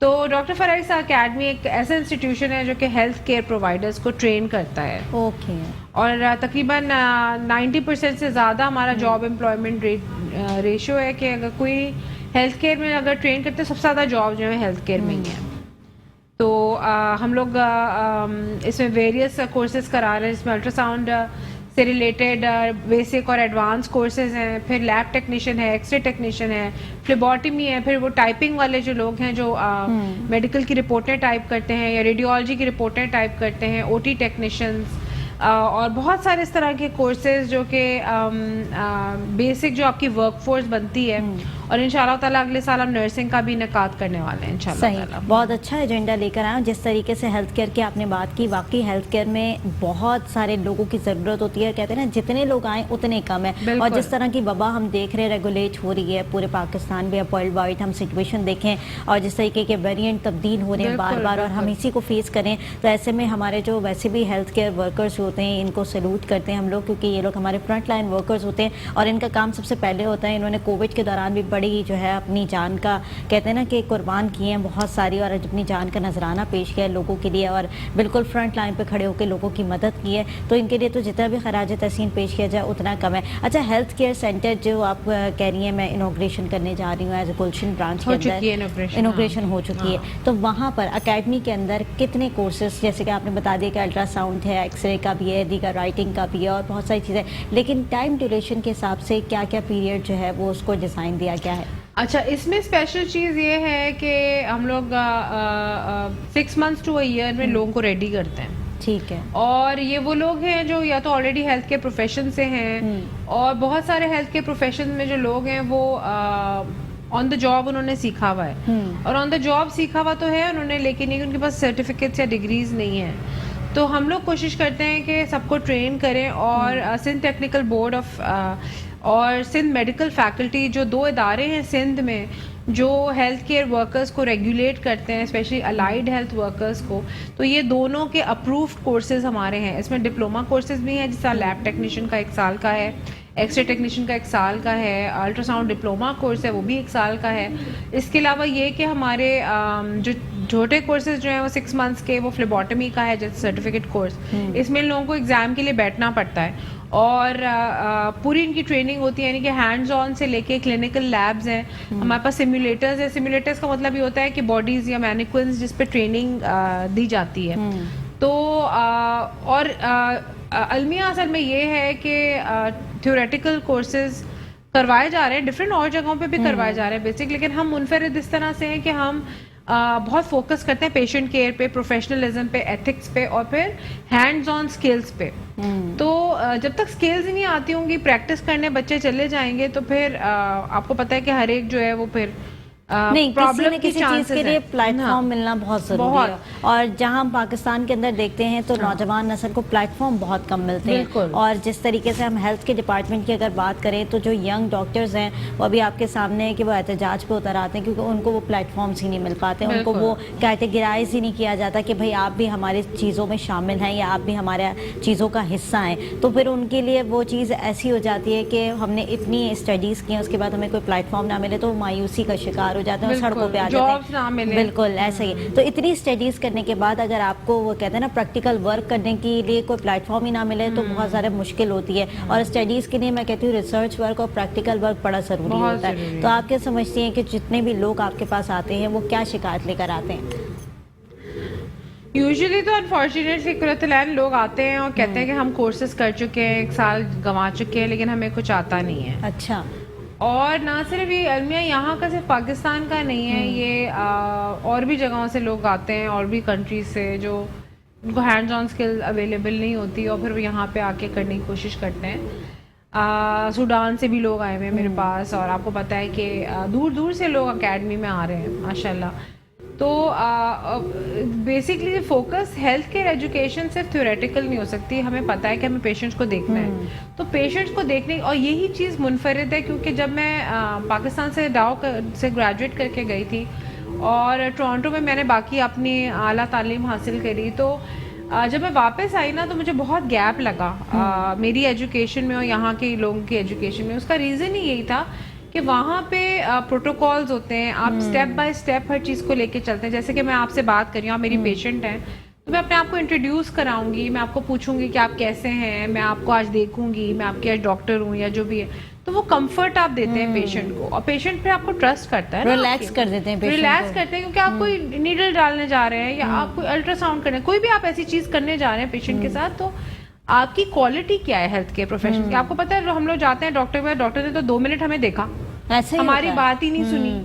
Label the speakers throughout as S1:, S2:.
S1: تو ڈاکٹر فرائض اکیڈمی ایک ایسا انسٹیٹیوشن ہے جو کہ ہیلتھ کیئر پرووائڈرز کو ٹرین کرتا ہے
S2: اوکے.
S1: اور تقریباً 90% سے زیادہ ہمارا جاب امپلائمنٹ ریشو ہے کہ اگر کوئی ہیلتھ کیئر میں اگر ٹرین کرتے ہیں سب سے زیادہ جاب جو ہے ہیلتھ کیئر میں ہی ہے. تو ہم لوگ اس میں ویریس کورسز کرا رہے ہیں جس میں الٹرا ساؤنڈ سے ریلیٹڈ بیسک اور ایڈوانس کورسز ہیں, پھر لیب ٹیکنیشین ہے, ایکس رے ٹیکنیشین ہے, فلیبارٹمی ہے, پھر وہ ٹائپنگ والے جو لوگ ہیں جو میڈیکل کی رپورٹیں ٹائپ کرتے ہیں یا ریڈیولوجی کی رپورٹیں ٹائپ کرتے ہیں, او ٹی ٹیکنیشینز, اور بہت سارے اس طرح کے کورسز جو کہ بیسک جو آپ کی ورک فورس بنتی ہے. اور ان شاء اللہ تعالیٰ اگلے سال ہم نرسنگ کا بھی انعقاد کرنے والے ہیں انشاءاللہ
S2: صحیح.
S1: تعالیٰ.
S2: بہت اچھا ایجنڈا لے کر آئے. جس طریقے سے ہیلتھ کیئر کی آپ نے بات کی, واقعی ہیلتھ کیئر میں بہت سارے لوگوں کی ضرورت ہوتی ہے. کہتے ہیں نا جتنے لوگ آئیں اتنے کم ہے. اور جس طرح کی وبا ہم دیکھ رہے ہیں ریگولیٹ ہو رہی ہے پورے پاکستان میں, اب ورلڈ وائڈ ہم سچویشن دیکھیں اور جس طریقے کے ویریئنٹ تبدیل ہو رہے ہیں بار بار اور ہم اسی کو فیس کریں, تو ایسے میں ہمارے جو ویسے بھی ہیلتھ کیئر ورکرز ہوتے ہیں ان کو سیلوٹ کرتے ہیں ہم لوگ, کیونکہ یہ لوگ ہمارے فرنٹ لائن ورکرز ہوتے ہیں اور ان کا کام سب سے پہلے ہوتا ہے. انہوں نے کووڈ کے دوران بھی بڑی جو ہے اپنی جان کا کہتے ہیں نا کہ قربان کیے ہیں بہت ساری, اور اپنی جان کا نذرانہ پیش کیا ہے لوگوں کے لیے اور بالکل فرنٹ لائن پہ کھڑے ہو کے لوگوں کی مدد کی ہے. تو ان کے لیے تو جتنا بھی خراج تحسین پیش کیا جائے اتنا کم ہے. اچھا, ہیلتھ کیئر سینٹر جو آپ کہہ رہی ہیں میں انوگریشن کرنے جا رہی ہوں ایز اے گلشن برانچ کے اندر انوگریشن ہو چکی ہے, تو وہاں پر اکیڈمی کے اندر کتنے کورسز, جیسے کہ آپ نے بتا دیا کہ الٹرا ساؤنڈ ہے, ایکس رے کا بھی ہے, دیگر رائٹنگ کا بھی ہے اور بہت ساری چیزیں, لیکن ٹائم ڈیوریشن کے حساب سے کیا کیا پیریڈ جو ہے وہ اس کو ڈیزائن دیا گیا ہے؟
S1: اچھا, اس میں اسپیشل چیز یہ ہے کہ ہم لوگ 6 months to a year میں لوگوں کو ریڈی کرتے ہیں.
S2: ٹھیک ہے.
S1: اور یہ وہ لوگ ہیں جو یا تو آلریڈی ہیلتھ کیئر پروفیشن سے ہیں, اور بہت سارے ہیلتھ کیئر پروفیشن میں جو لوگ ہیں وہ آن دا جاب انہوں نے سیکھا ہوا ہے, اور آن دا جاب سیکھا ہوا تو ہے انہوں نے, لیکن ان کے پاس سرٹیفکیٹس یا ڈگریز نہیں ہیں. تو ہم لوگ کوشش کرتے ہیں کہ سب کو ٹرین کریں, اور سندھ ٹیکنیکل بورڈ آف اور سندھ میڈیکل فیکلٹی جو 2 ادارے ہیں سندھ میں جو ہیلتھ کیئر ورکرز کو ریگولیٹ کرتے ہیں, اسپیشلی الائیڈ ہیلتھ ورکرز کو, تو یہ دونوں کے اپرووڈ کورسز ہمارے ہیں. اس میں ڈپلوما کورسز بھی ہیں جس طرح لیب ٹیکنیشین کا 1 سال کا ہے, ایکس رے ٹیکنیشین کا 1 سال کا ہے, الٹرا ساؤنڈ ڈپلوما کورس ہے وہ بھی 1 سال کا ہے. اس کے علاوہ یہ کہ ہمارے جو چھوٹے کورسز جو ہیں وہ 6 months کے, وہ فلیبارٹمی کا ہے جیسے سرٹیفکیٹ کورس. اس میں لوگوں کو ایگزام کے لیے بیٹھنا پڑتا ہے اور پوری ان کی ٹریننگ ہوتی ہے, یعنی کہ ہینڈز آن سے لے کے کلینکل لیبز ہیں. ہمارے پاس سیمولیٹرز ہیں. سیمولیٹرز کا مطلب یہ ہوتا ہے کہ باڈیز یا مینیکوئنز جس پہ ٹریننگ دی جاتی ہے. تو اور المیہ اصل میں یہ ہے کہ تھیوریٹیکل کورسز کروائے جا رہے ہیں ڈفرینٹ اور جگہوں پہ بھی کروائے جا رہے ہیں بیسک, لیکن ہم منفرد اس طرح سے ہیں کہ ہم بہت فوکس کرتے ہیں پیشنٹ کیئر پہ, پروفیشنلزم پہ, ایتھکس پہ, اور پھر ہینڈز آن سکلز پہ. تو جب تک سکلز ہی نہیں آتی ہوں گی, پریکٹس کرنے بچے چلے جائیں گے, تو پھر آپ کو پتہ ہے کہ ہر ایک جو ہے وہ پھر
S2: نہیں, کسی نہ کسی چیز کے لیے پلیٹ فارم ملنا بہت ضروری ہے. اور جہاں ہم پاکستان کے اندر دیکھتے ہیں تو نوجوان نسل کو پلیٹ فارم بہت کم ملتے ہیں. اور جس طریقے سے ہم ہیلتھ کے ڈپارٹمنٹ کی اگر بات کریں تو جو ینگ ڈاکٹرز ہیں وہ ابھی آپ کے سامنے ہے کہ وہ احتجاج پہ اتر آتے ہیں کیونکہ ان کو وہ پلیٹ فارمس ہی نہیں مل پاتے, ان کو وہ کیٹیگرائز ہی نہیں کیا جاتا کہ بھائی آپ بھی ہماری چیزوں میں شامل ہیں یا آپ بھی ہمارے چیزوں کا حصہ ہیں. تو پھر ان کے لیے وہ چیز ایسی ہو جاتی ہے کہ ہم نے اتنی اسٹڈیز کی ہیں, اس کے بعد ہمیں کوئی پلیٹ فارم نہ ملے تو مایوسی کا شکار ہو جاتے ہیں اور سڑکوں پہ آ جاتے ہیں. بالکل ایسا ہی. تو اتنی اسٹڈیز کرنے کے بعد اگر آپ کو وہ کہتے ہیں نا پریکٹیکل ورک کرنے کے لیے کوئی پلیٹ فارم ہی نہ ملے تو بہت زیادہ مشکل ہوتی ہے. اور اسٹڈیز کے لیے میں کہتی ہوں ریسرچ ورک اور پریکٹیکل ورک بڑا ضروری ہوتا ہے. تو آپ کیا سمجھتی ہیں کہ جتنے بھی لوگ آپ کے پاس آتے ہیں وہ کیا شکایت لے کر آتے ہیں؟
S1: یوزلی تو انفارچونیٹلی قرۃ العین لوگ آتے ہیں اور کہتے ہیں کہ ہم کورسز کر چکے ہیں, 1 سال گنوا چکے ہیں, لیکن ہمیں کچھ آتا نہیں ہے.
S2: اچھا.
S1: اور نہ صرف یہ المیہ یہاں کا صرف پاکستان کا نہیں ہے, یہ اور بھی جگہوں سے لوگ آتے ہیں, اور بھی کنٹریز سے جو ان کو ہینڈز آن اسکل اویلیبل نہیں ہوتی اور پھر وہ یہاں پہ آ کے کرنے کی کوشش کرتے ہیں. سوڈان سے بھی لوگ آئے ہوئے ہیں میرے پاس, اور آپ کو پتہ ہے کہ دور دور سے لوگ اکیڈمی میں آ رہے ہیں ماشاء اللہ. تو basically focus health care education صرف تھیوریٹیکل نہیں ہو سکتی. ہمیں پتہ ہے کہ ہمیں پیشنٹس کو دیکھنا ہے, تو پیشنٹس کو دیکھنے, اور یہی چیز منفرد ہے کیونکہ جب میں پاکستان سے ڈاؤ سے گریجویٹ کر کے گئی تھی اور ٹورانٹو میں نے باقی اپنی اعلیٰ تعلیم حاصل کری, تو جب میں واپس آئی نا تو مجھے بہت گیپ لگا میری ایجوکیشن میں اور یہاں کے لوگوں کی ایجوکیشن میں. اس کا ریزن ہی یہی تھا کہ وہاں پہ پروٹوکالز ہوتے ہیں, آپ اسٹیپ بائی اسٹیپ ہر چیز کو لے کے چلتے ہیں. جیسے کہ میں آپ سے بات کر رہی ہوں, آپ میری پیشنٹ ہیں, تو میں اپنے آپ کو انٹروڈیوس کراؤں گی, میں آپ کو پوچھوں گی کہ آپ کیسے ہیں, میں آپ کو آج دیکھوں گی, میں آپ کے آج ڈاکٹر ہوں یا جو بھی ہے. تو وہ کمفرٹ آپ دیتے ہیں پیشنٹ کو, اور پیشنٹ پہ آپ کو ٹرسٹ کرتا ہے,
S2: ریلیکس کر دیتے ہیں,
S1: ریلیکس کرتے ہیں, کیونکہ آپ کوئی نیڈل ڈالنے جا رہے ہیں یا آپ کوئی الٹرا ساؤنڈ کرنے, کوئی بھی آپ ایسی چیز کرنے جا رہے ہیں پیشنٹ کے ساتھ, تو آپ کی کوالٹی کیا ہے ہیلتھ کیئر پروفیشن کی. آپ کو پتا ہے ہم لوگ جاتے ہیں ڈاکٹر کے, ڈاکٹر نے تو 2 منٹ ہمیں دیکھا, ہماری بات ہی نہیں سنی.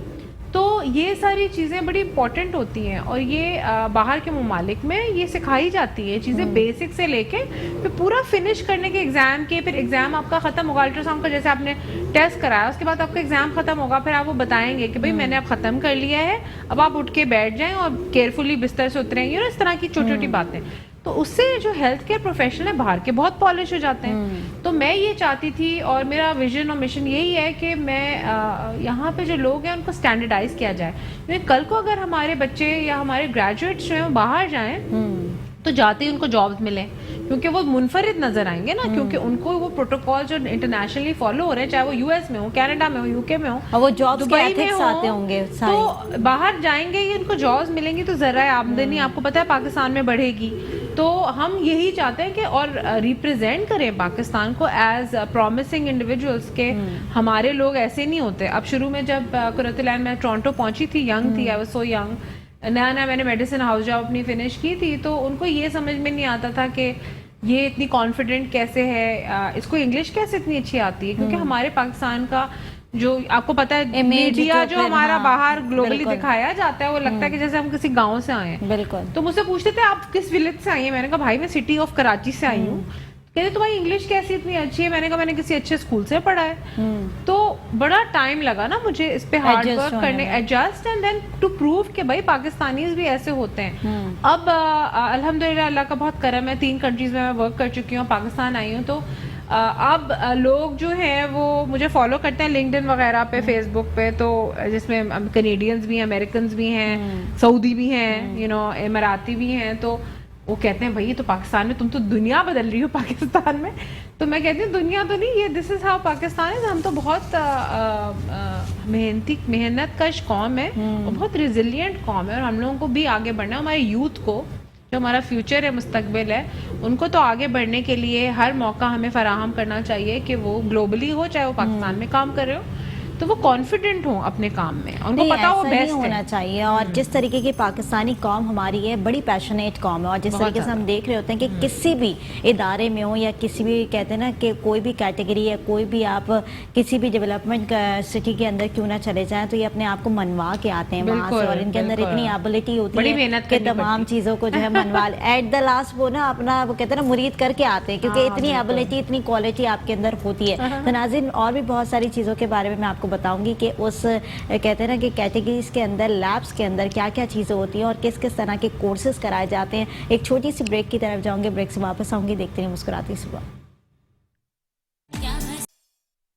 S1: تو یہ ساری چیزیں بڑی امپورٹنٹ ہوتی ہیں, اور یہ باہر کے ممالک میں یہ سکھائی جاتی ہے چیزیں, بیسک سے لے کے پھر پورا فنش کرنے کے ایگزام کے. پھر ایگزام آپ کا ختم ہوگا, الٹرا ساؤنڈ کا جیسے آپ نے ٹیسٹ کرایا, اس کے بعد آپ کا ایگزام ختم ہوگا, پھر آپ وہ بتائیں گے کہ بھائی میں نے اب ختم کر لیا ہے, اب آپ اٹھ کے بیٹھ جائیں اور کیئرفلی بستر سے اتریں, یہ اس طرح کی چھوٹی چھوٹی باتیں. تو اس سے جو ہیلتھ کیئر پروفیشنل ہے باہر کے بہت پالش ہو جاتے ہیں. تو میں یہ چاہتی تھی, اور میرا ویژن اور مشن یہی ہے کہ میں یہاں پہ جو لوگ ہیں ان کو اسٹینڈرڈائز کیا جائے. کیونکہ کل کو اگر ہمارے بچے یا ہمارے گریجویٹس جو ہیں باہر جائیں تو جاتے ہی ان کو جابز ملیں, کیونکہ وہ منفرد نظر آئیں گے نا, کیونکہ ان کو وہ پروٹوکال جو انٹرنیشنلی فالو ہو رہے ہیں, چاہے وہ یو ایس میں ہو, کینیڈا میں ہو, یو کے میں ہو,
S2: اور وہ جابس کے ایتھکس آتے ہوں گے,
S1: تو باہر جائیں گے ان کو جابز ملیں گی, تو ذرائع آمدنی آپ کو پتہ ہے پاکستان میں بڑھے گی. تو ہم یہی چاہتے ہیں کہ اور ریپرزینٹ کریں پاکستان کو ایز پرومسنگ انڈیویجولس, کے ہمارے لوگ ایسے نہیں ہوتے. اب شروع میں جب قرۃ العین میں ٹورانٹو پہنچی تھی, ینگ تھی, آئی واز سو ینگ, نیا نیا میں نے میڈیسن ہاؤس جاب اپنی فنش کی تھی, تو ان کو یہ سمجھ میں نہیں آتا تھا کہ یہ اتنی کانفیڈنٹ کیسے ہے, اس کو انگلش کیسے اتنی اچھی آتی ہے. کیونکہ ہمارے پاکستان کا جو آپ کو پتا ہے میڈیا جو ہمارا باہر گلوبلی دکھایا جاتا ہے, وہ لگتا ہے کہ جیسے ہم کسی گاؤں سے آئے ہیں.
S2: بالکل.
S1: تو مجھ سے پوچھتے تھے آپ کس ولیج سے آئی ہیں, میں نے کہا بھائی میں سٹی آف کراچی سے آئی ہوں. کہتے تمہاری انگلش کیسی اتنی اچھی ہے, میں نے کہا میں نے کسی اچھے اسکول سے پڑھا ہے. تو بڑا ٹائم لگا نا مجھے اس پہ ہارڈ ورک کرنے, adjust, and then to prove کہ بھائی پاکستانیز بھی ایسے ہوتے ہیں. اب الحمدللہ اللہ کا بہت کرم ہے, 3 کنٹریز میں ورک کر چکی ہوں, پاکستان آئی ہوں. تو اب لوگ جو ہیں وہ مجھے فالو کرتے ہیں لنکڈن وغیرہ پہ, فیس بک پہ, تو جس میں کنیڈینز بھی ہیں, امریکنز بھی ہیں, سعودی بھی ہیں, یو نو اماراتی بھی ہیں. تو وہ کہتے ہیں بھائی یہ تو پاکستان میں, تم تو دنیا بدل رہی ہو پاکستان میں. تو میں کہتی ہوں دنیا تو نہیں, یہ دس از ہاؤ پاکستان ہے. ہم تو بہت محنت کش قوم ہے, اور بہت ریزیلینٹ قوم ہے, اور ہم لوگوں کو بھی آگے بڑھنا ہے. ہمارے یوتھ کو جو ہمارا فیوچر ہے, مستقبل ہے, ان کو تو آگے بڑھنے کے لیے ہر موقع ہمیں فراہم کرنا چاہیے, کہ وہ گلوبلی ہو چاہے وہ پاکستان میں کام کر رہے ہو, تو وہ کانفیڈنٹ ہوں اپنے کام میں, ان کو پتا وہ بیسٹ
S2: ہونا چاہیے. اور جس طریقے کی پاکستانی قوم ہماری ہے, بڑی پیشنیٹ قوم ہے, اور جس طریقے سے ہم دیکھ رہے ہوتے ہیں کہ کسی بھی ادارے میں ہو یا کسی بھی کہتے ہیں نا کہ کوئی بھی کیٹیگری ہے, کوئی بھی آپ کسی بھی ڈیولپمنٹ سٹی کے اندر کیوں نہ چلے جائیں, تو یہ اپنے آپ کو منوا کے آتے ہیں وہاں سے, اور ان کے اندر اتنی ایبلٹی ہوتی ہے کہ تمام چیزوں کو جو ہے منوا ایٹ دا لاسٹ وہ نا اپنا وہ کہتے ہیں نا مرید کر کے آتے ہیں, کیونکہ اتنی ایبلٹی, اتنی کوالٹی آپ کے اندر ہوتی ہے. تو ناظرین اور بھی بہت ساری چیزوں کے بارے میں آپ کو بتاؤں گی کہ اس کہتے ہیں نا کہ کیٹیگریز کے اندر, لیبس کے اندر کیا کیا چیزیں ہوتی ہیں اور کس کس طرح کے کورسز کرائے جاتے ہیں. ایک چھوٹی سی بریک کی طرف جاؤں گے, بریک سے واپس آؤں گی, دیکھتے ہیں مسکراتی صبح.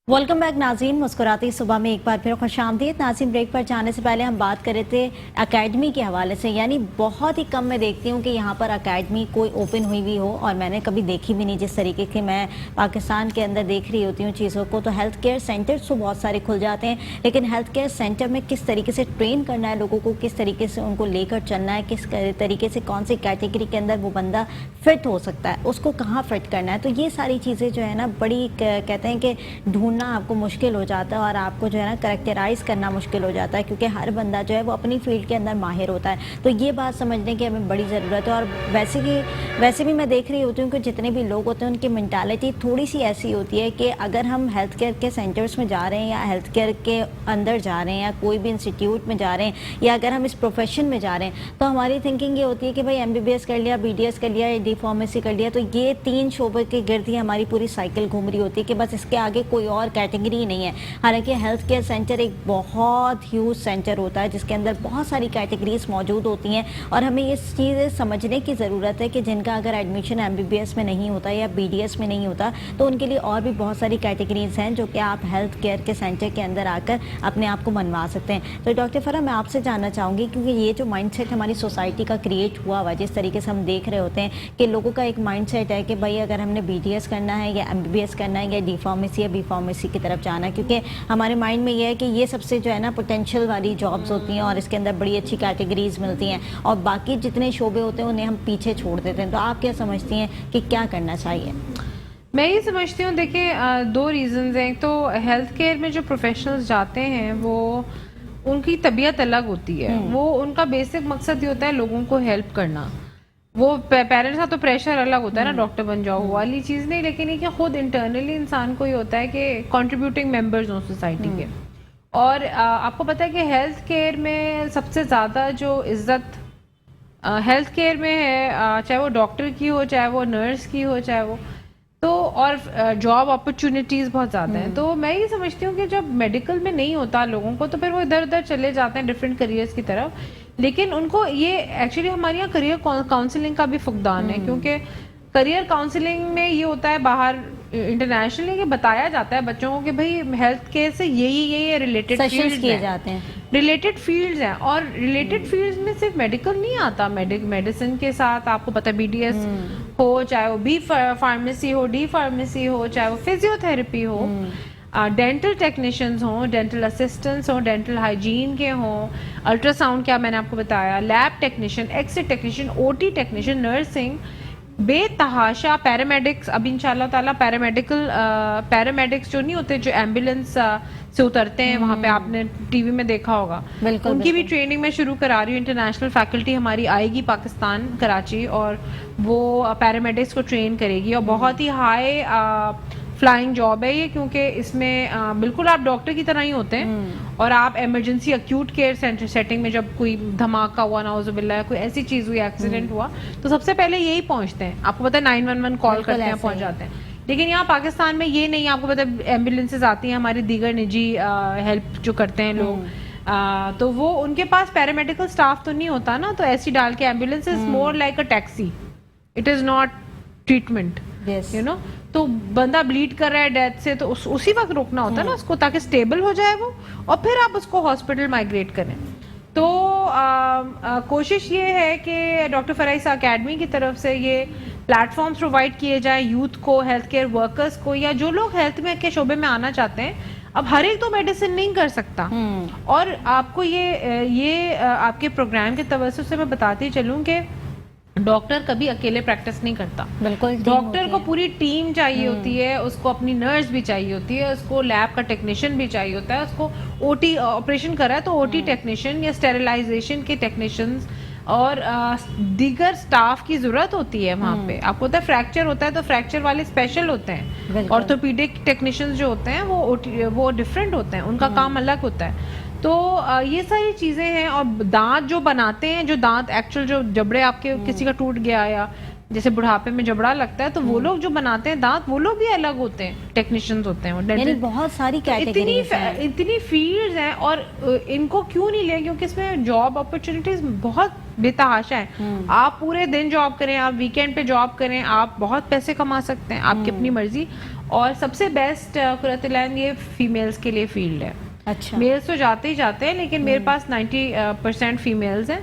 S2: ویلکم بیک ناظرین, مسکراتی صبح میں ایک بار پھر خوش آمدید. ناظرین بریک پر جانے سے پہلے ہم بات کر رہے تھے اکیڈمی کے حوالے سے, یعنی بہت ہی کم میں دیکھتی ہوں کہ یہاں پر اکیڈمی کوئی اوپن ہوئی ہوئی ہو, اور میں نے کبھی دیکھی بھی نہیں جس طریقے سے میں پاکستان کے اندر دیکھ رہی ہوتی ہوں چیزوں کو. تو ہیلتھ کیئر سینٹرز تو بہت سارے کھل جاتے ہیں, لیکن ہیلتھ کیئر سینٹر میں کس طریقے سے ٹرین کرنا ہے لوگوں کو, کس طریقے سے ان کو لے کر چلنا ہے, کس طریقے سے کون سی کیٹیگری کے اندر وہ بندہ فٹ ہو سکتا ہے, اس کو کہاں فٹ کرنا ہے, تو یہ ساری چیزیں جو ہے نا بڑی کہتے ہیں کہ ڈھونڈنا آپ کو مشکل ہو جاتا ہے, اور آپ کو جو ہے نا کریکٹرائز کرنا مشکل ہو جاتا ہے, کیونکہ ہر بندہ جو ہے وہ اپنی فیلڈ کے اندر ماہر ہوتا ہے. تو یہ بات سمجھنے کی ہمیں بڑی ضرورت ہے. اور ویسے بھی میں دیکھ رہی ہوتی ہوں کہ جتنے بھی لوگ ہوتے ہیں ان کی مینٹالٹی تھوڑی سی ایسی ہوتی ہے کہ اگر ہم ہیلتھ کیئر کے سینٹرز میں جا رہے ہیں, یا ہیلتھ کیئر کے اندر جا رہے ہیں, یا کوئی بھی انسٹیٹیوٹ میں جا رہے ہیں, یا اگر ہم اس پروفیشن میں جا رہے ہیں, تو ہماری تھنکنگ یہ ہوتی ہے کہ بھائی MBBS کر لیا, BDS کر لیا, یا ڈی فارمیسی کر لیا, تو یہ 3 شعبے کے گرد ہی ہماری پوری سائیکل گھوم رہی ہوتی ہے کہ بس اس کے آگے کوئی اور کیٹیگری نہیں ہے. حالانکہ ہیلتھ کیئر سینٹر ایک بہت ہیوج سینٹر ہوتا ہے جس کے اندر بہت ساری کیٹیگریز موجود ہوتی ہیں, اور ہمیں یہ چیزیں سمجھنے کی ضرورت ہے کہ جن کا اگر ایڈمیشن MBBS میں نہیں ہوتا یا BDS میں نہیں ہوتا, تو ان کے لیے اور بھی بہت ساری کیٹیگریز ہیں جو کہ آپ ہیلتھ کیئر کے سینٹر کے اندر آ کر اپنے آپ کو منوا سکتے ہیں. تو ڈاکٹر فرح, میں آپ سے جاننا چاہوں گی, کیونکہ یہ جو مائنڈ سیٹ ہماری سوسائٹی کا کریٹ ہوا ہوا, جس طریقے سے ہم دیکھ رہے ہوتے ہیں کہ لوگوں کا ایک مائنڈ سیٹ ہے کہ بھائی اگر ہم نے BDS کرنا ہے, یا MBBS کرنا ہے, یا ڈی فارمیسی یا بی فارمیسی فارمیسی کی طرف جانا، کیونکہ ہمارے مائنڈ میں یہ ہے کہ یہ سب سے جو ہے نا پوٹینشیل والی جابس ہوتی ہیں اور اس کے اندر بڑی اچھی کیٹیگریز ملتی ہیں، اور باقی جتنے شعبے ہوتے ہیں انہیں ہم پیچھے چھوڑ دیتے ہیں. تو آپ کیا سمجھتی ہیں کہ کیا کرنا چاہیے؟
S1: میں یہ سمجھتی ہوں، دیکھیں 2 ریزنز ہیں. ایک تو ہیلتھ کیئر میں جو پروفیشنلز جاتے ہیں وہ ان کی طبیعت الگ ہوتی ہے. وہ ان کا بیسک مقصد یہ ہوتا ہے لوگوں کو ہیلپ کرنا. وہ پیرنٹس کا تو پریشر الگ ہوتا ہے نا، ڈاکٹر بن جاؤ والی چیز نہیں، لیکن یہ کہ خود انٹرنلی انسان کو یہ ہوتا ہے کہ کنٹریبیوٹنگ ممبرز ہوں سوسائٹی کے. اور آپ کو پتہ ہے کہ ہیلتھ کیئر میں سب سے زیادہ جو عزت ہیلتھ کیئر میں ہے، چاہے وہ ڈاکٹر کی ہو، چاہے وہ نرس کی ہو، چاہے وہ تو، اور جاب اپرچونیٹیز بہت زیادہ ہیں. تو میں یہ سمجھتی ہوں کہ جب میڈیکل میں نہیں ہوتا لوگوں کو تو پھر وہ ادھر ادھر چلے جاتے ہیں ڈفرینٹ کریئرس کی طرف. لیکن ان کو یہ ایکچولی ہمارے یہاں کریئر کاؤنسلنگ کا بھی فقدان ہے، کیونکہ کریئر کاؤنسلنگ میں یہ ہوتا ہے باہر انٹرنیشنلی کہ بتایا جاتا ہے بچوں کو کہ بھائی ہیلتھ کیئر سے یہی ریلیٹڈ
S2: سیشنز کیے جاتے ہیں،
S1: ریلیٹڈ فیلڈز ہیں. اور ریلیٹڈ فیلڈز میں صرف میڈیکل نہیں آتا، میڈیسن کے ساتھ آپ کو پتہ BDS ہو، چاہے وہ بی فارمیسی ہو، ڈی فارمیسی ہو، چاہے وہ فزیو تھراپی ہو، ڈینٹل ٹیکنیشینز ہوں، ڈینٹل اسسٹنٹس ہوں، ڈینٹل ہائیجین کے ہوں، الٹرا ساؤنڈ کیا میں نے آپ کو بتایا، lab technician, X ray technician, OT technician, nursing, بے تحاشا پیرامیڈکس. اب انشاءاللہ تعالیٰ پیرامیڈکس جو نہیں ہوتے جو ایمبولینس سے اترتے ہیں وہاں پہ آپ نے ٹی وی میں دیکھا ہوگا، ان کی بھی ٹریننگ میں شروع کرا رہی ہوں. انٹرنیشنل فیکلٹی ہماری آئے گی پاکستان کراچی اور وہ پیرامیڈکس کو ٹرین کرے گی. اور بہت ہی ہائی فلائنگ جاب ہے یہ، کیونکہ اس میں بالکل آپ ڈاکٹر کی طرح ہی ہوتے ہیں. اور آپ ایمرجنسی ایکیوٹ کیئر سیٹنگ میں جب کوئی دھماکہ ہوا، نعوذ باللہ کوئی ایسی چیز ہوئی، ایکسیڈنٹ ہوا، تو سب سے پہلے یہی پہنچتے ہیں. آپ کو پتہ ہے 911 کال کرتے ہیں، پہنچ جاتے ہیں. لیکن یہاں پاکستان میں یہ نہیں. آپ کو پتہ ہے ایمبولینسز آتی ہیں ہماری دیگر نجی ہیلپ جو کرتے ہیں لوگ، تو وہ ان کے پاس پیرامیڈیکل اسٹاف تو نہیں ہوتا نا، تو ایسی ڈال کے ambulance is more like a taxi, it is not treatment, you know. تو بندہ بلیڈ کر رہا ہے ڈیتھ سے، تو اسی وقت روکنا ہوتا ہے نا اس کو، تاکہ اسٹیبل ہو جائے وہ، اور پھر آپ اس کو ہاسپٹل مائگریٹ کریں. تو کوشش یہ ہے کہ ڈاکٹر فرائضہ اکیڈمی کی طرف سے یہ پلیٹ فارمز پرووائڈ کیے جائیں یوتھ کو، ہیلتھ کیئر ورکرز کو، یا جو لوگ ہیلتھ میں کے شعبے میں آنا چاہتے ہیں. اب ہر ایک تو میڈیسن نہیں کر سکتا، اور آپ کو یہ آپ کے پروگرام کے توسط سے میں بتاتی چلوں کہ ڈاکٹر کبھی اکیلے پریکٹس نہیں کرتا.
S2: بالکل،
S1: ڈاکٹر کو پوری ٹیم چاہیے ہوتی ہے، اس کو اپنی نرس بھی چاہیے ہوتی ہے، اس کو لیب کا ٹیکنیشین بھی چاہیے ہوتا ہے، اس کو OT آپریشن کر رہا ہے تو OT ٹیکنیشین یا اسٹیریلائزیشن کے ٹیکنیشینز اور دیگر سٹاف کی ضرورت ہوتی ہے وہاں پہ. آپ کو پتہ ہے فریکچر ہوتا ہے تو فریکچر والے اسپیشل ہوتے ہیں، آرتھوپیڈک ٹیکنیشینز جو ہوتے ہیں وہ ڈفرینٹ ہوتے ہیں، ان کا کام الگ ہوتا ہے. تو یہ ساری چیزیں ہیں. اور دانت جو بناتے ہیں، جو دانت ایکچوئل جو جبڑے آپ کے کسی کا ٹوٹ گیا یا جیسے بڑھاپے میں جبڑا لگتا ہے، تو وہ لوگ جو بناتے ہیں دانت، وہ لوگ بھی الگ ہوتے ہیں، ٹیکنیشینز ہوتے ہیں.
S2: یعنی بہت ساری کیٹیگریز ہیں،
S1: اتنی فیلڈز ہیں، اور ان کو کیوں نہیں لیں؟ کیونکہ اس میں جاب اپرچونیٹیز بہت بے تحاشا ہیں. آپ پورے دن جاب کریں، آپ ویکینڈ پہ جاب کریں، آپ بہت پیسے کما سکتے ہیں، آپ کی اپنی مرضی. اور سب سے بیسٹ قرۃ العین یہ فیمیلز کے لیے فیلڈ ہے.
S2: اچھا،
S1: میلز تو جاتے ہی جاتے ہیں، لیکن میرے پاس 90% فیمیلز ہیں.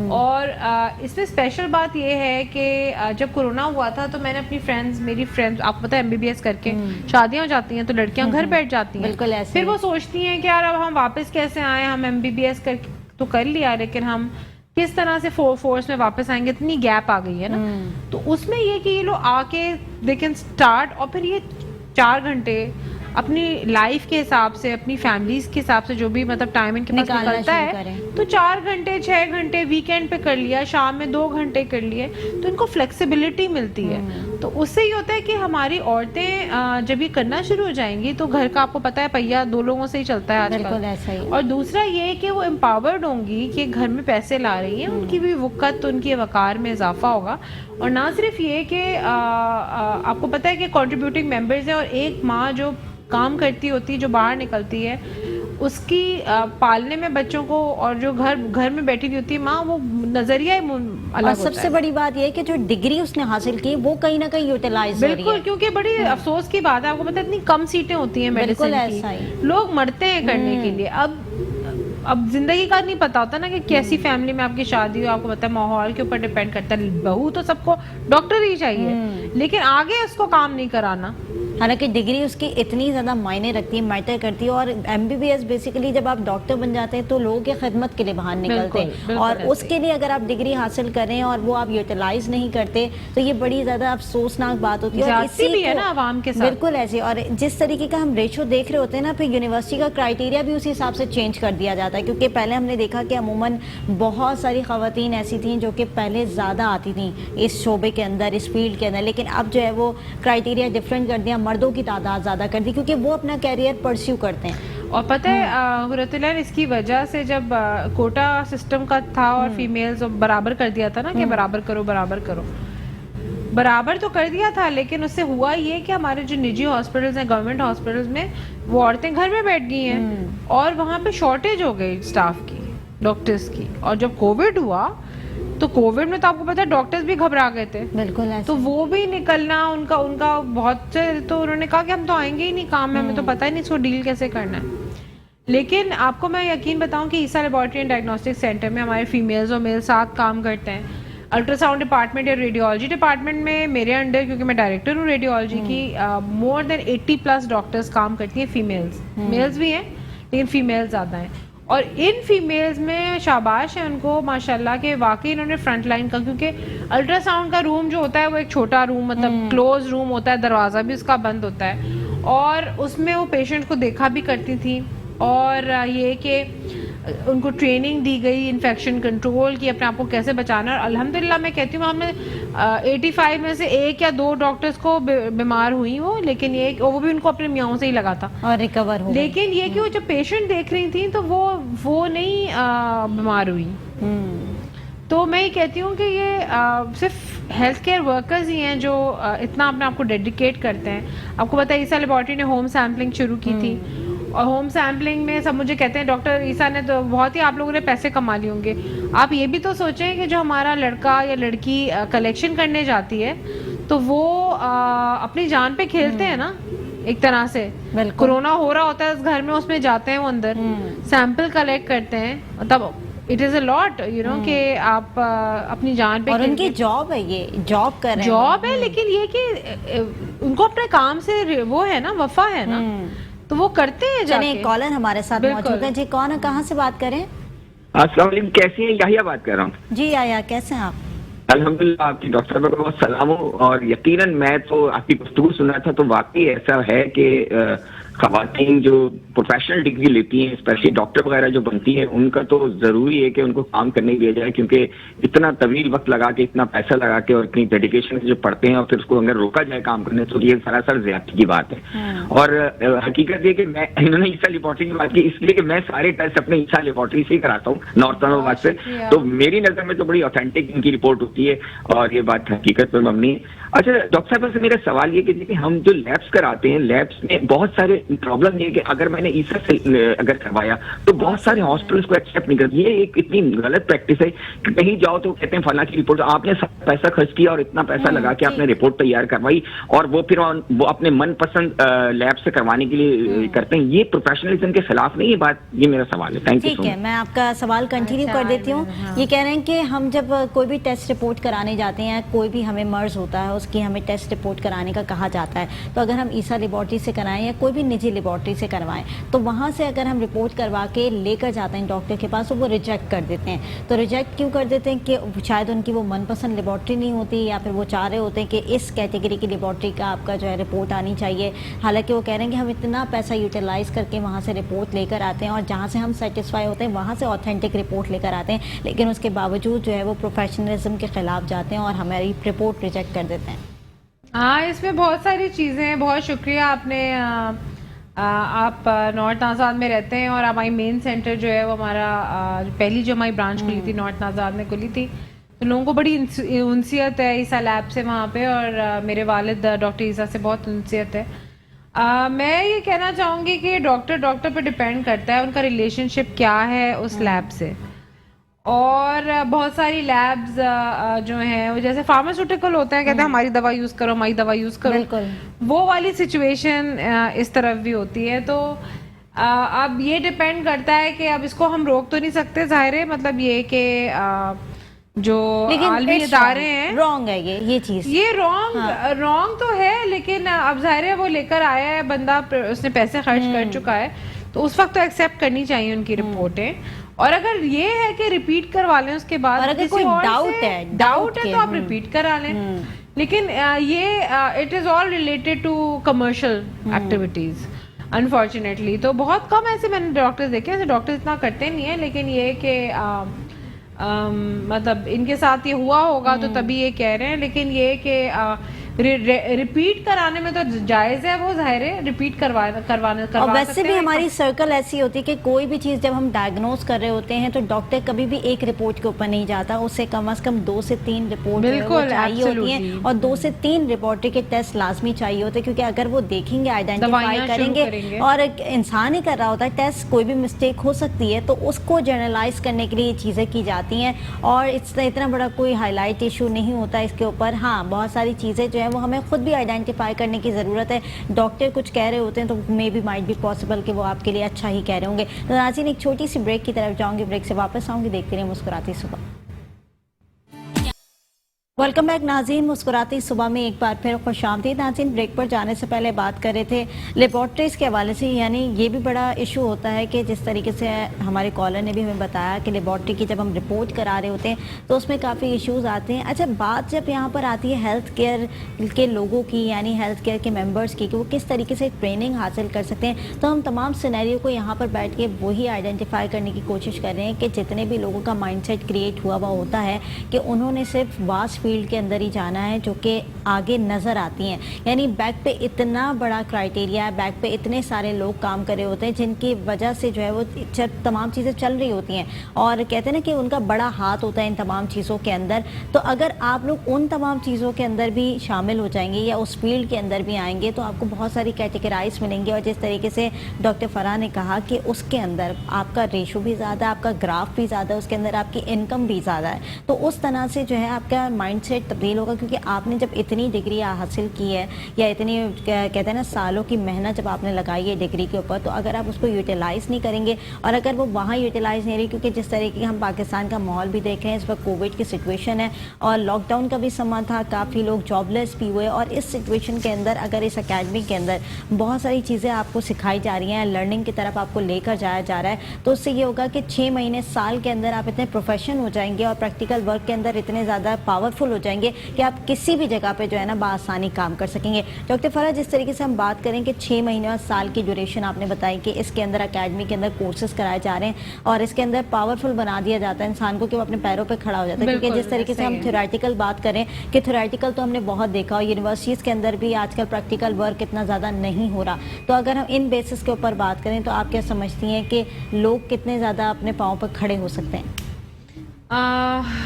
S1: اور اس میں اسپیشل بات یہ ہے کہ جب کورونا ہوا تھا تو میں نے اپنی میری فرینڈز، آپ کو پتہ ہے MBBS کر کے شادیاں ہو جاتی ہیں تو لڑکیاں گھر بیٹھ جاتی ہیں.
S2: بالکل ایسے
S1: پھر وہ سوچتی ہیں کہ یار اب ہم واپس کیسے آئیں، ہم MBBS تو کر لیا، لیکن ہم کس طرح سے فورس میں واپس آئیں گے؟ اتنی گیپ آ گئی ہے نا. تو اس میں یہ کہ یہ لوگ آ کے دے کین اسٹارٹ، اور پھر یہ 4 گھنٹے اپنی لائف کے حساب سے، اپنی فیملیز کے حساب سے جو بھی مطلب ٹائم ان کے پاس نکلتا ہے، تو 4 گھنٹے 6 گھنٹے ویکینڈ پہ کر لیا، شام میں 2 گھنٹے کر لیے، تو ان کو فلیکسیبلٹی ملتی ہے. تو اس سے یہ ہوتا ہے کہ ہماری عورتیں جب یہ کرنا شروع ہو جائیں گی تو گھر کا آپ کو پتہ ہے پہیا 2 لوگوں سے ہی چلتا ہے آج کل. اور دوسرا یہ کہ وہ امپاورڈ ہوں گی کہ گھر میں پیسے لا رہی ہیں، ان کی بھی وقت، ان کے وقار میں اضافہ ہوگا. اور نہ صرف یہ کہ آپ کو پتہ ہے کہ کنٹریبیوٹنگ ممبرز ہیں، اور ایک ماں جو کام کرتی ہوتی، جو باہر نکلتی ہے، اس کی پالنے میں بچوں کو، اور جو گھر میں بیٹھی ہوئی ہوتی ہے ماں، وہ نظریہ الگ ہوتا ہے.
S2: سب سے بڑی بات یہ ہے کہ جو ڈگری اس نے حاصل کی وہ کہیں نہ کہیں یوٹیلائز ہو رہی ہے.
S1: بالکل، کیونکہ بڑی افسوس کی بات ہے، آپ کو پتہ ہے اتنی کم سیٹیں ہوتی ہیں میڈیسن کی، لوگ مرتے ہیں کرنے کے لیے. اب زندگی کا نہیں پتا ہوتا نا کہ کیسی فیملی میں آپ کی شادی ہو، آپ کو پتا ہے ماحول کے اوپر ڈیپینڈ کرتا ہے. بہو تو سب کو ڈاکٹر ہی چاہیے، لیکن آگے اس کو کام نہیں کرانا،
S2: حالانکہ ڈگری اس کی اتنی زیادہ معنی رکھتی ہے, میٹر کرتی ہے, اور MBBS بیسیکلی جب آپ ڈاکٹر بن جاتے ہیں تو لوگوں کی خدمت کے لیے باہر نکلتے ہیں, اور اس کے لیے اگر آپ ڈگری حاصل کریں اور وہ آپ یوٹیلائز نہیں کرتے تو یہ بڑی زیادہ افسوسناک بات ہوتی ہے. اور اسی
S1: بھی ہے نا عوام کے ساتھ
S2: بالکل ایسے, اور جس طریقے کا ہم ریشو دیکھ رہے ہوتے ہیں نا, پھر یونیورسٹی کا کرائٹیریا بھی اسی حساب سے چینج کر دیا جاتا ہے, کیونکہ پہلے ہم نے دیکھا کہ عموماً بہت ساری خواتین ایسی تھیں جو کہ پہلے زیادہ آتی تھیں اس شعبے کے اندر, اس فیلڈ کے اندر, لیکن اب جو ہے وہ کرائٹیریا ڈفرینٹ کر دیا, مردوں کی تعداد زیادہ کر دی کیونکہ وہ اپنا کیریئر پرسیو کرتے ہیں.
S1: اور پتہ ہے حرۃ اللہ, اس کی وجہ سے جب کوٹا سسٹم کا تھا اور فیمیلز برابر کر دیا تھا نا کہ برابر کرو, برابر تو کر دیا تھا, لیکن اس سے ہوا یہ کہ ہمارے جو نجی ہاسپٹلز ہیں, گورنمنٹ ہاسپٹلز میں وہ عورتیں گھر میں بیٹھ گئی ہیں اور وہاں پہ شارٹیج ہو گئی اسٹاف کی, ڈاکٹرز کی. اور جب کووڈ ہوا تو کووڈ میں تو آپ کو پتا ہے ڈاکٹرز بھی گھبرا گئے تھے,
S2: بالکل,
S1: تو وہ بھی نکلنا ان کا بہت سے, تو انہوں نے کہا کہ ہم تو آئیں گے ہی نہیں کام میں, ہمیں تو پتہ ہی نہیں اس کو ڈیل کیسے کرنا ہے. لیکن آپ کو میں یقین بتاؤں کہ عیسیٰ لیبارٹری اینڈ ڈائگنوسٹک سینٹر میں ہمارے فیمیلز اور میل ساتھ کام کرتے ہیں. الٹرا ساؤنڈ ڈپارٹمنٹ یا ریڈیولوجی ڈپارٹمنٹ میں میرے انڈر, کیونکہ میں ڈائریکٹر ہوں ریڈیولوجی کی, مور دین 80+ ڈاکٹرز کام کرتی ہیں فیمیلز. میلز بھی ہیں لیکن فیمیلز زیادہ ہیں, اور ان فیمیلز میں شاباش ہے ان کو ماشاءاللہ کہ واقعی انہوں نے فرنٹ لائن کا, کیونکہ الٹرا ساؤنڈ کا روم جو ہوتا ہے وہ ایک چھوٹا روم, مطلب کلوز روم ہوتا ہے, دروازہ بھی اس کا بند ہوتا ہے, اور اس میں وہ پیشنٹ کو دیکھا بھی کرتی تھیں, اور یہ کہ ان کو ٹریننگ دی گئی انفیکشن کنٹرول کی, اپنے آپ کو کیسے بچانا. اور الحمدللہ میں کہتی ہوں ہم نے 85 میں سے 1 یا 2 ڈاکٹرز کو بیمار ہوئی وہ, لیکن یہ وہ بھی ان کو اپنے میاؤں سے ہی لگا تھا
S2: اور ریکور ہو,
S1: لیکن یہ کہ وہ جب پیشنٹ دیکھ رہی تھیں تو وہ نہیں بیمار ہوئی. تو میں یہ کہتی ہوں کہ یہ صرف ہیلتھ کیئر ورکرز ہی ہیں جو اتنا اپنے آپ کو ڈیڈیکیٹ کرتے ہیں. آپ کو پتہ ہے عیسیٰ لیبارٹری نے ہوم سیمپلنگ شروع کی تھی, اور ہوم سیمپلنگ میں سب مجھے کہتے ہیں ڈاکٹر عیسیٰ نے تو بہت ہی آپ لوگوں نے پیسے کما لیے ہوں گے. آپ یہ بھی تو سوچیں کہ جو ہمارا لڑکا یا لڑکی کلیکشن کرنے جاتی ہے تو وہ اپنی جان پہ کھیلتے ہیں نا ایک طرح سے. کورونا ہو رہا ہوتا ہے اس گھر میں, اس میں جاتے ہیں وہ اندر, سیمپل کلیکٹ کرتے ہیں, تب اٹ از اے لاٹ کہ آپ اپنی جان پہ,
S2: اور ان کی جاب ہے, یہ جاب کر رہے ہیں,
S1: جاب ہے, لیکن یہ کہ ان کو اپنے کام سے وہ ہے نا, وفا ہے نا, تو وہ کرتے ہیں.
S2: چلیں ایک کالر ہمارے ساتھ موجود ہے. جی کون ہے, کہاں سے بات کریں؟
S3: السلام علیکم, کیسی ہیں؟ یحییٰ بات کر رہا ہوں.
S2: جی یحییٰ, کیسے ہیں آپ؟
S3: الحمدللہ, آپ کی ڈاکٹر صاحبہ کو بہت سلام ہو. اور یقیناً میں تو آپ کی گفتگو سنا تھا تو واقعی ایسا ہے کہ خواتین جو پروفیشنل ڈگری لیتی ہیں, اسپیشلی ڈاکٹر وغیرہ جو بنتی ہیں, ان کا تو ضروری ہے کہ ان کو کام کرنے دیا جائے, کیونکہ اتنا طویل وقت لگا کے, اتنا پیسہ لگا کے اور اتنی ڈیڈیکیشن سے جو پڑھتے ہیں, اور پھر اس کو اگر روکا جائے کام کرنے تو یہ سراسر زیادتی کی بات ہے. اور حقیقت یہ کہ میں, انہوں نے عیسیٰ لیبارٹری کی بات کی, اس لیے کہ میں سارے ٹیسٹ اپنے عیسیٰ لیبارٹری سے ہی کراتا ہوں, نارتھ آباد سے, تو میری نظر میں تو بڑی اوتھینٹک ان کی رپورٹ ہوتی ہے, اور یہ بات حقیقت پر مبنی ہے. اچھا ڈاکٹر صاحب سے میرا سوال یہ کہ دیکھیں, ہم جو لیبس کراتے ہیں, لیبس میں بہت سارے پرابلم یہ کہ اگر میں نے عیسیٰ سے اگر کروایا تو بہت سارے ہاسپٹلس کو ایکسیپٹ نہیں کرتے. یہ ایک اتنی غلط پریکٹس ہے کہ کہیں جاؤ تو کہتے ہیں فلاں کی رپورٹ, آپ نے پیسہ خرچ کیا اور اتنا پیسہ لگا کے آپ نے رپورٹ تیار کروائی, اور وہ پھر وہ اپنے من پسند لیب سے کروانے کے لیے کرتے ہیں. یہ پروفیشنلزم کے خلاف نہیں یہ بات؟ یہ میرا سوال ہے. Thank you.
S2: ٹھیک ہے, میں آپ کا سوال کنٹینیو کر دیتی ہوں. یہ کہہ رہے ہیں کہ ہم جب کوئی بھی ٹیسٹ رپورٹ کرانے جاتے ہیں, کوئی بھی ہمیں مرض ہوتا ہے, اس کی ہمیں ٹیسٹ رپورٹ کرانے کا کہا جاتا ہے, تو اگر ہم عیسیٰ لیبارٹری سے کرائیں یا کوئی بھی نجی لیبارٹری سے کروائیں, تو وہاں سے اگر ہم رپورٹ کروا کے لے کر جاتے ہیں ڈاکٹر کے پاس, تو وہ ریجیکٹ کر دیتے ہیں. تو ریجیکٹ کیوں کر دیتے ہیں کہ شاید ان کی وہ من پسند لیبارٹری نہیں ہوتی, یا پھر وہ چاہ رہے ہوتے ہیں کہ اس کیٹیگری کی لیبارٹری کا آپ کا جو ہے رپورٹ آنی چاہیے. حالانکہ وہ کہہ رہے ہیں کہ ہم اتنا پیسہ یوٹیلائز کر کے وہاں سے رپورٹ لے کر آتے ہیں, اور جہاں سے ہم سیٹسفائی ہوتے ہیں وہاں سے اوتھینٹک رپورٹ لے کر آتے ہیں, لیکن اس کے باوجود جو ہے وہ پروفیشنلزم کے خلاف جاتے ہیں اور ہماری رپورٹ ریجیکٹ کر دیتے ہیں.
S1: ہاں, اس میں بہت ساری چیزیں ہیں. بہت شکریہ آپ نے, آپ نارتھ آزاد میں رہتے ہیں, اور ہماری مین سینٹر جو ہے وہ ہمارا پہلی جو ہماری برانچ کھلی تھی نارتھ آزاد میں کھلی تھی, تو لوگوں کو بڑی انسیت ہے عیسیٰ لیب سے وہاں پہ, اور میرے والد ڈاکٹر عیسیٰ سے بہت انسیت ہے. میں یہ کہنا چاہوں گی کہ ڈاکٹر پہ ڈپینڈ کرتا ہے ان کا ریلیشن شپ کیا ہے اس لیب سے. اور بہت ساری لیبز جو ہیں وہ جیسے فارماسیوٹیکل ہوتے ہیں, کہتے ہیں ہماری دوا یوز کرو, ہماری دوا یوز کرو,
S2: بالکل
S1: وہ والی سچویشن اس طرف بھی ہوتی ہے. تو اب یہ ڈپینڈ کرتا ہے کہ اب اس کو ہم روک تو نہیں سکتے, ظاہر ہے, مطلب یہ کہ جو عالمی ادارے ہیں.
S2: رانگ ہے یہ چیز,
S1: یہ رانگ تو ہے, لیکن اب ظاہر ہے وہ لے کر آیا ہے بندہ, اس نے پیسے خرچ کر چکا ہے, تو اس وقت تو ایکسیپٹ کرنی چاہیے ان کی رپورٹیں. اور اگر یہ ہے کہ ریپیٹ کروا لیں اس کے بعد,
S2: اور اگر کوئی
S1: ڈاؤٹ ہے تو آپ ریپیٹ کرا لیں. لیکن یہ it is all related to commercial activities unfortunately. تو بہت کم ایسے میں نے ڈاکٹرز دیکھے, ایسے ڈاکٹرز اتنا کرتے نہیں ہیں, لیکن یہ کہ مطلب ان کے ساتھ یہ ہوا ہوگا تو تبھی یہ کہہ رہے ہیں. لیکن یہ کہ ریپیٹ کرانے میں تو جائز ہے, وہ ظاہر ہے ریپیٹ کروانا.
S2: اور ویسے بھی ہماری سرکل ایسی ہوتی ہے کہ کوئی بھی چیز جب ہم ڈائگنوز کر رہے ہوتے ہیں تو ڈاکٹر کبھی بھی ایک رپورٹ کے اوپر نہیں جاتا, اسے کم از کم 2 سے 3 رپورٹ چاہیے ہوتی ہیں, اور 2 سے 3 لیبارٹری کے ٹیسٹ لازمی چاہیے ہوتے ہیں, کیونکہ اگر وہ دیکھیں گے, آئیڈینٹیفائی کریں گے, اور انسان ہی کر رہا ہوتا ہے ٹیسٹ, کوئی بھی مسٹیک ہو سکتی ہے, تو اس کو جرنلائز کرنے کے لیے یہ چیزیں کی جاتی ہیں. اور اتنا بڑا کوئی ہائی لائٹ ایشو نہیں ہوتا اس کے اوپر. ہاں بہت ساری چیزیں جو ہیں وہ ہمیں خود بھی آئیڈینٹیفائی کرنے کی ضرورت ہے. ڈاکٹر کچھ کہہ رہے ہوتے ہیں تو may be might be possible کہ وہ آپ کے لیے اچھا ہی کہہ رہے ہوں گے. تو ناظرین ایک چھوٹی سی بریک کی طرف جاؤں گی, بریک سے واپس آؤں گی, دیکھتے رہیں مسکراتی صبح. ویلکم بیک ناظرین, مسکراتی صبح میں ایک بار پھر خوش آمدید. ناظرین بریک پر جانے سے پہلے بات کر رہے تھے لیبارٹریز کے حوالے سے, یعنی یہ بھی بڑا ایشو ہوتا ہے کہ جس طریقے سے ہمارے کالر نے بھی ہمیں بتایا کہ لیبارٹری کی جب ہم رپورٹ کرا رہے ہوتے ہیں تو اس میں کافی ایشوز آتے ہیں. اچھا بات جب یہاں پر آتی ہے ہیلتھ کیئر کے لوگوں کی, یعنی ہیلتھ کیئر کے ممبرس کی, کہ وہ کس طریقے سے ٹریننگ حاصل کر سکتے ہیں, تو ہم تمام سینیریو کو یہاں پر بیٹھ کے وہی آئیڈینٹیفائی کرنے کی کوشش کر رہے ہیں کہ جتنے بھی لوگوں کا مائنڈ سیٹ کریٹ ہوا ہوتا ہے کہ انہوں نے صرف واسٹ فیلڈ کے اندر ہی جانا ہے جو کہ آگے نظر آتی ہیں. یعنی بیک پہ اتنا بڑا کرائٹیریا ہے, بیک پہ اتنے سارے لوگ کام کر رہے ہوتے ہیں جن کی وجہ سے جو ہے وہ تمام چیزیں چل رہی ہوتی ہیں, اور کہتے ہیں نا کہ ان کا بڑا ہاتھ ہوتا ہے ان تمام چیزوں کے اندر. تو اگر آپ لوگ ان تمام چیزوں کے اندر بھی شامل ہو جائیں گے یا اس فیلڈ کے اندر بھی آئیں گے تو آپ کو بہت ساری کیٹیگرائز ملیں گے. اور جس طریقے سے ڈاکٹر فرح نے کہا کہ اس کے اندر آپ کا ریشو بھی زیادہ ہے, آپ کا گراف بھی زیادہ ہے, اس کے اندر آپ کی انکم بھی زیادہ ہے, تو اس طرح سے جو ہے آپ کا مائنڈ سیٹ تبدیل ہوگا. کیونکہ آپ نے جب اتنی ڈگری حاصل کی ہے یا اتنی کہتے ہیں نا سالوں کی محنت جب آپ نے لگائی ہے ڈگری کے اوپر, تو اگر آپ اس کو یوٹیلائز نہیں کریں گے, اور اگر وہ وہاں یوٹیلائز نہیں رہی, کیونکہ جس طریقے ہم پاکستان کا ماحول بھی دیکھ رہے ہیں, اس وقت کووڈ کی سچویشن ہے اور لاک ڈاؤن کا بھی سما تھا, کافی لوگ جاب لیس بھی ہوئے, اور اس سچویشن کے اندر اگر اس اکیڈمی کے اندر بہت ساری چیزیں آپ کو سکھائی جا رہی ہیں, لرننگ کی طرف آپ کو لے کر جایا جا رہا ہے, تو اس سے یہ ہوگا کہ 6 مہینے سال کے اندر آپ اتنے پروفیشن ہو جائیں گے اور پریکٹیکل ورک کے اندر اتنے زیادہ پاورفل ہو جائیں گے کہ آپ کسی بھی جگہ پہ جو ہے نا بآسانی کام کر سکیں گے. ڈاکٹر فرح, جس طریقے سے ہم بات کریں کہ 6 مہینے اور سال کی ڈیوریشن آپ نے بتائی کہ اس کے اندر اکیڈمی کے اندر کورسز کرائے جا رہے ہیں, اور اس کے اندر پاورفل بنا دیا جاتا ہے انسان کو کہ وہ اپنے پیروں پہ کھڑا ہو جاتا ہے. کیونکہ جس طریقے سے ہم تھیوریٹیکل بات کریں کہ تھیوریٹیکل تو ہم نے بہت دیکھا, اور یونیورسٹیز کے اندر بھی آج کل پریکٹیکل ورک اتنا زیادہ نہیں ہو رہا, تو اگر ہم ان بیسس کے اوپر بات کریں تو آپ کیا سمجھتی ہیں کہ لوگ کتنے زیادہ اپنے پاؤں پہ کھڑے ہو سکتے ہیں؟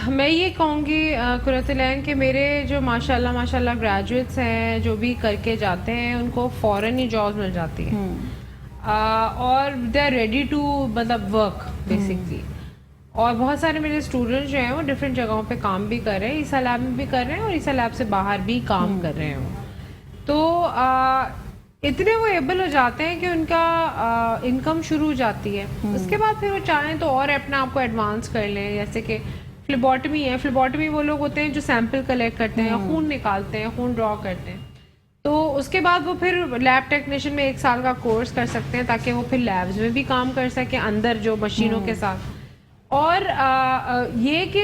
S1: میں یہ کہوں گی قرۃ العین کہ میرے جو ماشاء اللہ گریجویٹس ہیں جو بھی کر کے جاتے ہیں ان کو فوراً ہی جابس مل جاتی ہیں, اور دے آر ریڈی ٹو مطلب ورک بیسکلی. اور بہت سارے میرے اسٹوڈنٹ جو ہیں وہ ڈفرینٹ جگہوں پہ کام بھی کر رہے ہیں, عیسیٰ لیب میں بھی کر رہے ہیں اور عیسیٰ لیب سے باہر بھی کام کر رہے ہیں. تو اتنے وہ ایبل ہو جاتے ہیں کہ ان کا انکم شروع ہو جاتی ہے. اس کے بعد پھر وہ چاہیں تو اور اپنے آپ کو ایڈوانس کر لیں, جیسے کہ فلیبوٹمی ہے. فلیبوٹمی وہ لوگ ہوتے ہیں جو سیمپل کلیکٹ کرتے ہیں, خون نکالتے ہیں, خون ڈرا کرتے ہیں. تو اس کے بعد وہ پھر لیب ٹیکنیشین میں 1 سال کا کورس کر سکتے ہیں تاکہ وہ پھر لیبز میں بھی کام کر سکیں اندر جو مشینوں کے ساتھ. اور یہ کہ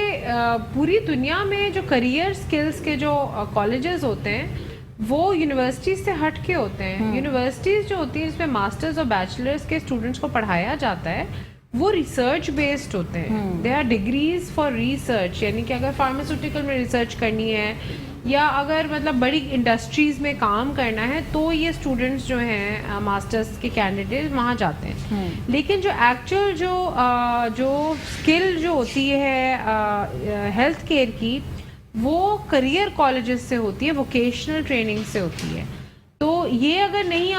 S1: پوری دنیا میں جو کریئر سکلز کے جو کالجز ہوتے ہیں وہ یونیورسٹیز سے ہٹ کے ہوتے ہیں. یونیورسٹیز جو ہوتی ہیں اس میں ماسٹرز اور بیچلرز کے اسٹوڈنٹس کو پڑھایا جاتا ہے, وہ ریسرچ بیسڈ ہوتے ہیں. They are degrees for research, یعنی کہ اگر فارماسیوٹیکل میں ریسرچ کرنی ہے یا اگر مطلب بڑی انڈسٹریز میں کام کرنا ہے تو یہ اسٹوڈنٹس جو ہیں ماسٹرز کے کینڈیڈیٹ وہاں جاتے ہیں. لیکن جو ایکچوئل جو اسکل جو ہوتی ہے ہیلتھ کیئر کی, وہ کریئر کالجز سے ہوتی ہے, ووکیشنل ٹریننگ سے ہوتی ہے. تو یہ اگر نہیں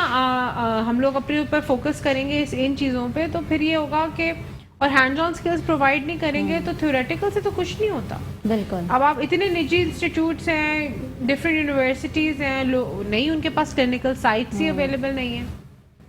S1: ہم لوگ اپنے اوپر فوکس کریں گے ان چیزوں پہ تو پھر یہ ہوگا کہ, اور ہینڈ آن اسکلز پرووائڈ نہیں کریں گے تو تھیوریٹیکل سے تو کچھ نہیں ہوتا.
S2: بالکل.
S1: اب آپ اتنے نجی انسٹیٹیوٹس ہیں, ڈفرینٹ یونیورسٹیز ہیں, نہیں ان کے پاس کلینکل سائٹس ہی اویلیبل نہیں ہیں.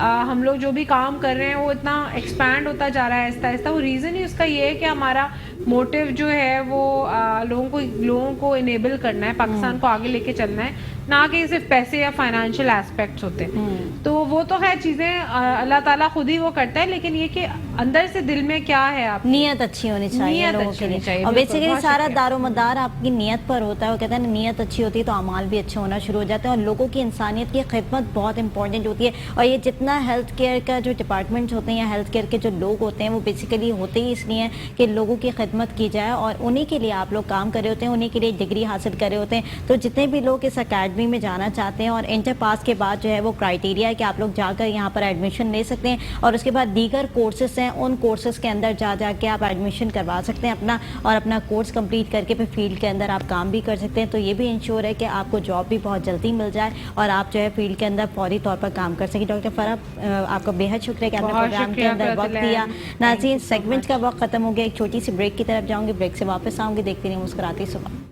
S1: ہم لوگ جو بھی کام کر رہے ہیں وہ اتنا ایکسپینڈ ہوتا جا رہا ہے آہستہ آہستہ. وہ ریزن ہی اس کا یہ ہے کہ ہمارا موٹیو جو ہے وہ لوگوں کو انیبل کرنا ہے, پاکستان کو آگے لے کے چلنا ہے, نہ کہ صرف پیسے یا فائنینشیل ایسپیکٹس ہوتے ہیں. تو وہ تو ہے چیزیں اللہ تعالیٰ خود ہی وہ کرتا ہے, لیکن یہ کہ اندر سے دل میں کیا ہے آپ
S2: نیت اچھی ہونی چاہیے لوگوں کے لیے, اور بیسیکلی سارا دار و مدار آپ کی نیت پر ہوتا ہے. وہ کہتے ہیں نیت اچھی ہوتی ہے تو اعمال بھی اچھے ہونا شروع ہو جاتے ہیں, اور لوگوں کی انسانیت کی خدمت بہت امپورٹنٹ ہوتی ہے. اور یہ جتنا ہیلتھ کیئر کا جو ڈپارٹمنٹ ہوتے ہیں یا ہیلتھ کیئر کے جو لوگ ہوتے ہیں وہ بیسیکلی ہوتے ہی اس لیے کہ لوگوں کی خدمت کی جائے, اور انہیں کے لیے آپ لوگ کام کر رہے ہوتے ہیں, انہیں کے لیے ڈگری حاصل کر رہے ہوتے ہیں. تو جتنے بھی لوگ اس اکیڈمی میں جانا چاہتے ہیں, اور انٹر پاس کے بعد جو ہے وہ کرائٹیریا ہے کہ آپ لوگ جا کر یہاں پر ایڈمیشن لے سکتے ہیں, اور اس کے بعد دیگر کورسز ہیں ان کورسز کے اندر جا کے آپ ایڈمیشن کروا سکتے ہیں اپنا, اور اپنا کورس کمپلیٹ کر کے پھر فیلڈ کے اندر آپ کام بھی کر سکتے ہیں. تو یہ بھی انشور ہے کہ آپ کو جاب بھی بہت جلدی مل جائے اور آپ جو ہے فیلڈ کے اندر فوری طور پر کام کر سکیں. ڈاکٹر فرح آپ کا بے حد شکریہ کہ آپ نے پروگرام کے اندر وقت دیا. ناظرین, سیگمنٹ کا وقت ختم ہو گیا, ایک چھوٹی سی بریک کی طرف جاؤں گی, بریک سے واپس آؤں گی. دیکھتے رہیے مسکراتی صبح.